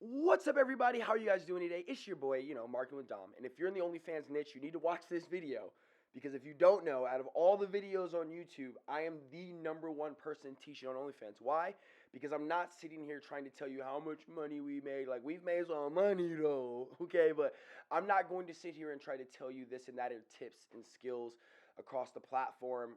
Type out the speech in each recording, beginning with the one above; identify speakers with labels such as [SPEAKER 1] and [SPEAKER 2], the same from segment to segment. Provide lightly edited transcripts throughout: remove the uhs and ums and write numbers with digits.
[SPEAKER 1] What's up, everybody? How are you guys doing today? It's your boy, Marketing with Dom. And if you're in the OnlyFans niche, you need to watch this video because if you don't know, out of all the videos on YouTube, I am the #1 person teaching on OnlyFans. Why? Because I'm not sitting here trying to tell you how much money we made. Like, we've made some money though, okay? But I'm not going to sit here and try to tell you this and that are tips and skills across the platform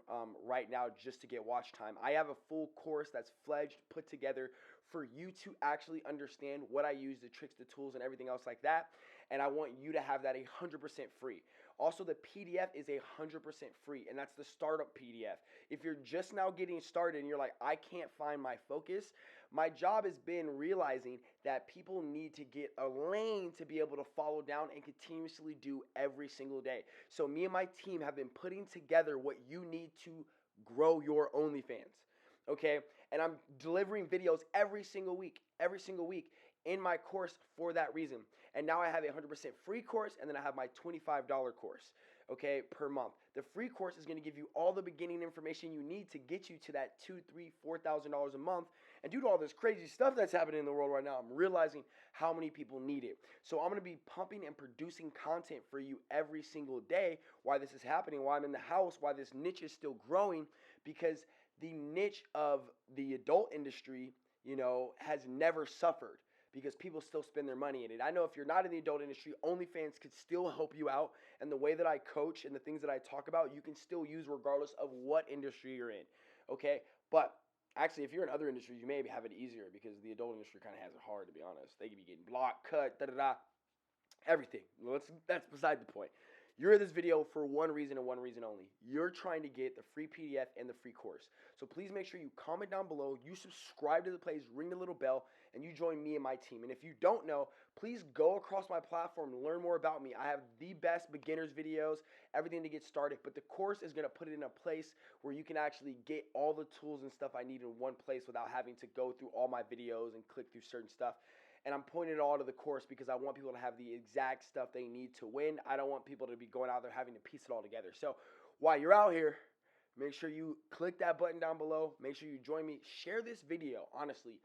[SPEAKER 1] right now just to get watch time. I have a full course that's fledged, put together for you to actually understand what I use, the tricks, the tools, and everything else like that. And I want you to have that 100% free. Also, the PDF is 100% free, and that's the startup PDF. If you're just now getting started and you're like, I can't find my focus, my job has been realizing that people need to get a lane to be able to follow down and continuously do every single day. So me and my team have been putting together what you need to grow your OnlyFans. Okay, and I'm delivering videos every single week in my course for that reason. And now I have a 100% free course, and then I have my $25 course, okay, per month. The free course is going to give you all the beginning information you need to get you to that $2,000, $3,000, $4,000 a month. And due to all this crazy stuff that's happening in the world right now, I'm realizing how many people need it. So I'm going to be pumping and producing content for you every single day. Why this is happening, why I'm in the house, why this niche is still growing, because the niche of the adult industry, has never suffered because people still spend their money in it. I know if you're not in the adult industry, OnlyFans could still help you out. And the way that I coach and the things that I talk about, you can still use regardless of what industry you're in, okay? But actually, if you're in other industries, you may have it easier because the adult industry kind of has it hard, to be honest. They could be getting blocked, cut, da-da-da, everything. That's beside the point. You're in this video for one reason and one reason only. You're trying to get the free PDF and the free course. So please make sure you comment down below, you subscribe to the page, ring the little bell, and you join me and my team. And if you don't know, please go across my platform and learn more about me. I have the best beginners videos, everything to get started, but the course is going to put it in a place where you can actually get all the tools and stuff I need in one place without having to go through all my videos and click through certain stuff. And I'm pointing it all to the course because I want people to have the exact stuff they need to win. I don't want people to be going out there having to piece it all together. So while you're out here, make sure you click that button down below. Make sure you join me. Share this video, honestly.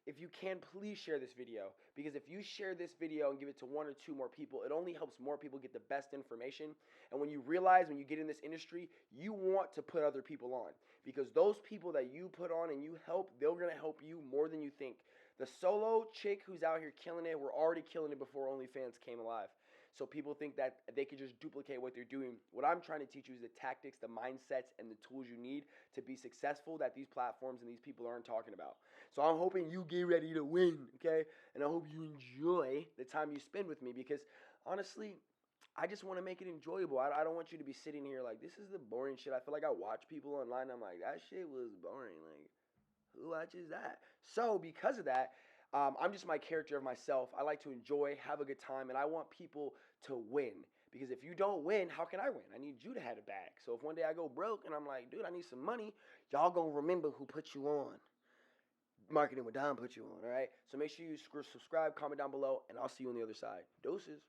[SPEAKER 1] If you can, please share this video, because if you share this video and give it to 1 or 2 more people, it only helps more people get the best information. And when you realize, when you get in this industry, you want to put other people on, because those people that you put on and you help, they're going to help you more than you think. The solo chick who's out here killing it, we're already killing it before OnlyFans came alive. So people think that they could just duplicate what they're doing. What I'm trying to teach you is the tactics, the mindsets, and the tools you need to be successful that these platforms and these people aren't talking about. So I'm hoping you get ready to win, okay? And I hope you enjoy the time you spend with me, because honestly, I just want to make it enjoyable. I don't want you to be sitting here like, this is the boring shit. I feel like I watch people online and I'm like, that shit was boring. Like, who watches that? So because of that, I'm just my character of myself. I like to enjoy, have a good time, and I want people to win. Because if you don't win, how can I win? I need you to have it back. So if one day I go broke and I'm like, dude, I need some money, y'all gonna remember who put you on. Marketing with Dom put you on, all right? So make sure you subscribe, comment down below, and I'll see you on the other side. Doses.